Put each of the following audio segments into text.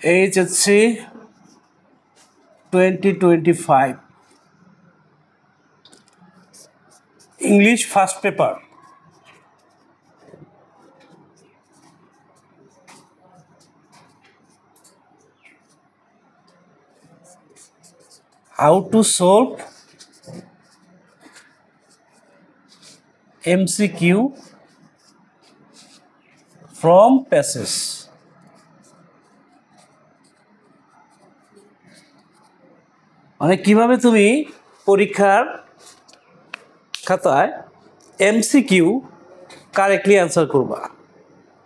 HSC 2025 English first paper. How to solve MCQ from passage. মানে কিভাবে তুমি পরীক্ষার খাতায় MCQ কারেক্টলি অ্যান্সার করবা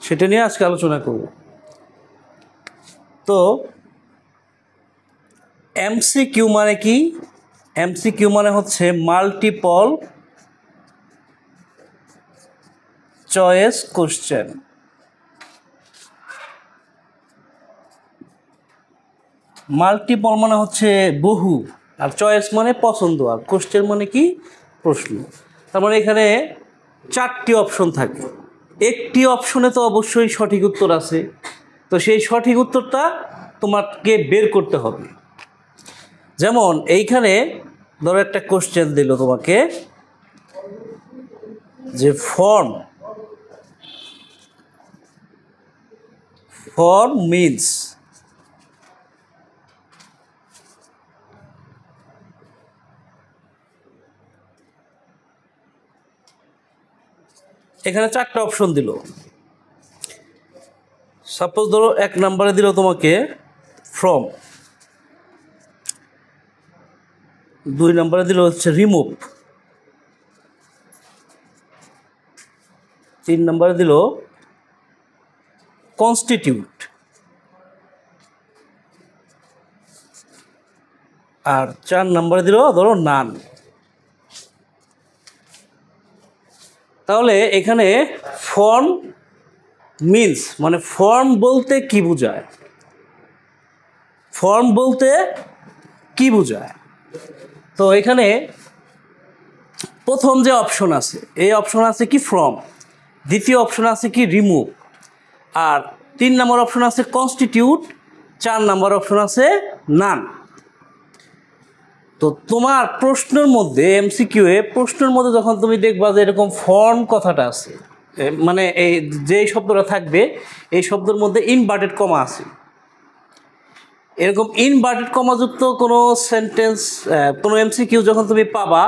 সেটা নিয়ে আজকে আলোচনা করব। তো MCQ মানে কি? MCQ মানে হচ্ছে মাল্টিপল চয়েস কোশ্চেন। মাল্টিপল মানে হচ্ছে বহু, আর চয়েস মানে পছন্দ, আর কোশ্চেন মানে কি? প্রশ্ন। তার মানে এখানে 4টি অপশন থাকে, একটি অপশনে তো অবশ্যই সঠিক উত্তর আছে, তো সেই সঠিক উত্তরটা তোমাকে বের করতে হবে। যেমন এইখানে ধরো একটা কোশ্চেন দিল তোমাকে যে ফর্ম মিন্স এখানে 4টা অপশন দিল। সাপোজ ধরো 1 নম্বরে দিল তোমাকে ফ্রম, 2 নম্বরে দিল হচ্ছে রিমুভ, 3 নম্বরে দিল কনস্টিটিউট, আর 4 নম্বরে দিল ধরো নান। তাহলে এখানে ফর্ম মিন্স মানে ফর্ম বলতে কি বোঝায়? ফর্ম বলতে কি বোঝায়? তো এখানে প্রথম যে অপশন আছে, এই অপশন আছে কি ফ্রম, দ্বিতীয় অপশন আছে কি রিমুভ, আর 3 নম্বর অপশন আছে কনস্টিটিউট, 4 নম্বর অপশন আছে নান। তো তোমার প্রশ্নের মধ্যে MCQ এ প্রশ্নের মধ্যে যখন তুমি দেখবা যে এরকম ফর্ম কথাটা আছে, মানে এই যে শব্দটা থাকবে এই শব্দের মধ্যে ইনভার্টেড কমা আছে, এরকম ইনভার্টেড কমাযুক্ত কোনো সেন্টেন্স কোনো MCQ যখন তুমি পাবা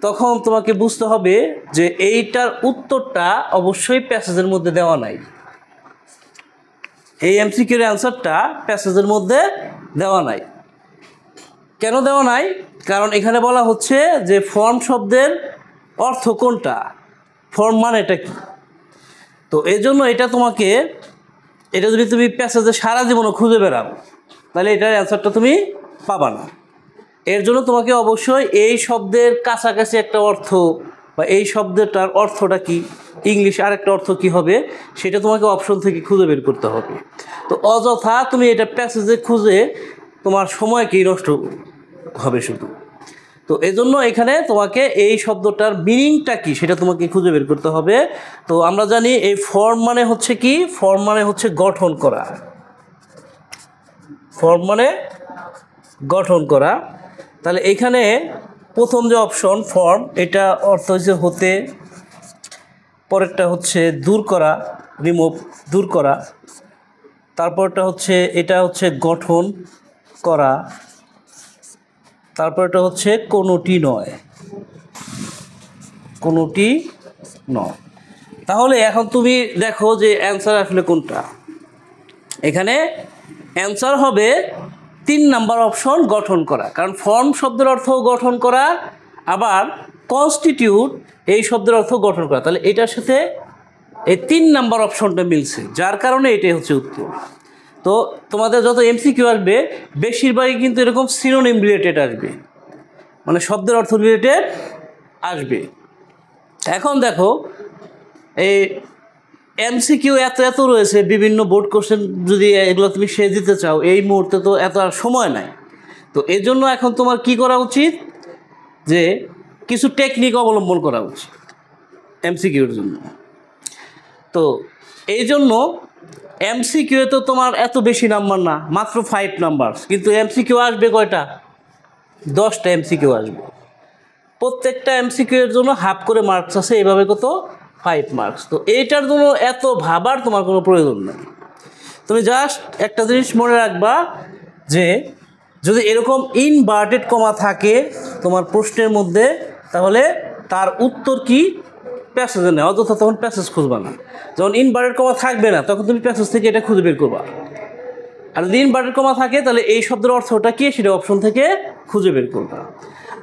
তখন তোমাকে বুঝতে হবে যে এইটার উত্তরটা অবশ্যই প্যাসেজের মধ্যে দেওয়া নাই। এই MCQ এর অ্যান্সারটা প্যাসেজের মধ্যে দেওয়া নাই। কেন দেওয়া নাই? কারণ এখানে বলা হচ্ছে যে ফর্ম শব্দের অর্থ কোনটা, ফর্ম মানে এটা কি। তো এই জন্য এটা তোমাকে, এটা যদি তুমি প্যাসেজে সারা জীবনও খুঁজে বেড়াও তাহলে এটার অ্যান্সারটা তুমি পাবা না। এর জন্য তোমাকে অবশ্যই এই শব্দের কাছাকাছি একটা অর্থ, বা এই শব্দটার অর্থটা কি, ইংলিশ আরেকটা অর্থ কি হবে, সেটা তোমাকে অপশন থেকে খুঁজে বের করতে হবে। তো অযথা তুমি এটা প্যাসেজে খুঁজে তোমার সময়কেই নষ্ট হবে শুধু। তো এজন্য এখানে তোমাকে এই শব্দটার মিনিংটা কি সেটা তোমাকে খুঁজে বের করতে হবে। তো আমরা জানি এই ফর্ম মানে হচ্ছে কি, ফর্ম মানে হচ্ছে গঠন করা, ফর্ম মানে গঠন করা। তাহলে এখানে প্রথম যে অপশন ফর্ম, এটা অর্থ হচ্ছে হতে, পরেরটা হচ্ছে দূর করা, রিমুভ, দূর করা, তারপরটা হচ্ছে এটা হচ্ছে গঠন করা, তারপরটা হচ্ছে কোনোটি নয়, কোনোটি নয়। তাহলে এখন তুমি দেখো যে অ্যান্সার আসলে কোনটা। এখানে অ্যান্সার হবে 3 নাম্বার অপশন, গঠন করা। কারণ ফর্ম শব্দের অর্থ গঠন করা, আবার কনস্টিটিউট এই শব্দের অর্থ গঠন করা। তাহলে এটার সাথে এই 3 নাম্বার অপশনটা মিলছে, যার কারণে এটাই হচ্ছে উত্তর। তো তোমাদের যত MCQ আসবে বেশিরভাগই কিন্তু এরকম সিনোনিম রিলেটেড আসবে, মানে শব্দের অর্থ রিলেটেড আসবে। এখন দেখো এই MCQ এত রয়েছে, বিভিন্ন বোর্ড কোশ্চেন, যদি এগুলো তুমি শেষ দিতে চাও এই মুহূর্তে তো এত আর সময় নাই। তো এই জন্য এখন তোমার কি করা উচিত, যে কিছু টেকনিক অবলম্বন করা উচিত MCQর জন্য। তো এই জন্য এমসিকিউ তো তোমার এত বেশি নাম্বার না, মাত্র 5 নাম্বার, কিন্তু এমসিকিউ আসবে কয়টা? 10টা এমসিকিউ আসবে। প্রত্যেকটা এমসিকিউ এর জন্য হাফ করে মার্কস আছে, এইভাবে কত? 5 মার্কস। তো এইটার জন্য এত ভাবার তোমার কোনো প্রয়োজন নেই। তুমি জাস্ট একটা জিনিস মনে রাখবা যে যদি এরকম ইনভার্টেড কমা থাকে তোমার প্রশ্নের মধ্যে, তাহলে তার উত্তর কি? প্যাসেজে নেই, অযথা তখন প্যাসেজ খুঁজবা না। যখন ইনভার্টেড কমা থাকবে না তখন তুমি প্যাসেজ থেকে এটা খুঁজে বের করবা। আর যদি ইনভার্টেড কমা থাকে তাহলে এই শব্দের অর্থটা কি সেটা অপশন থেকে খুঁজে বের করবা।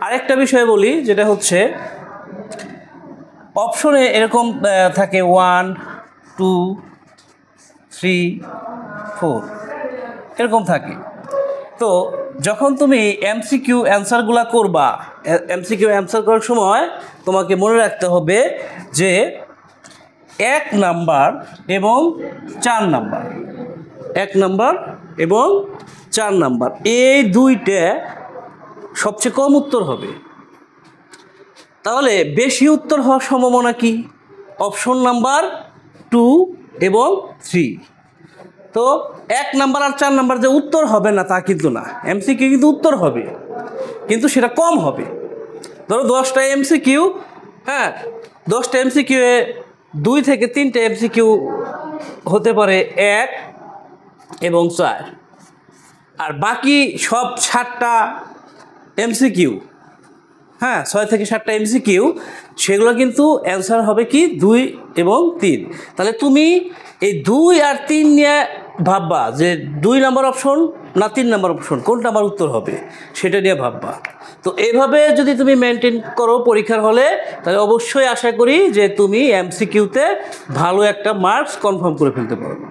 আরেকটা বিষয় বলি, যেটা হচ্ছে অপশনে এরকম থাকে 1 2 3 4 এরকম থাকে। তো যখন তুমি এমসিকিউ অ্যান্সারগুলো করবা, এমসিকিউ অ্যান্সার করার সময় তোমাকে মনে রাখতে হবে যে 1 নাম্বার এবং 4 নাম্বার, 1 নাম্বার এবং 4 নাম্বার এই দুইটা সবচেয়ে কম উত্তর হবে। তাহলে বেশি উত্তর হওয়ার সম্ভাবনা কি? অপশন নাম্বার 2 এবং 3। তো 1 নাম্বার আর 4 নাম্বার যে উত্তর হবে না তা কিন্তু না, এমসিকিউ কিন্তু উত্তর হবে, কিন্তু সেটা কম হবে। ধরো 10টা এমসিকিউ, হ্যাঁ 10টা এমসিকিউ এ 2 থেকে 3টে এমসিকিউ হতে পারে 1 এবং 4, আর বাকি সব 7টা এমসিকিউ, হ্যাঁ 6 থেকে 7টা এমসিকিউ, সেগুলো কিন্তু অ্যান্সার হবে কি 2 এবং 3। তাহলে তুমি এই 2 আর 3 নিয়ে ভাববা যে 2 নাম্বার অপশন না 3 নাম্বার অপশন, কোনটা আমার উত্তর হবে সেটা নিয়ে ভাববা। তো এইভাবে যদি তুমি মেনটেন করো পরীক্ষার হলে, তাহলে অবশ্যই আশা করি যে তুমি এমসিকিউতে ভালো একটা মার্কস কনফার্ম করে ফেলতে পারবে।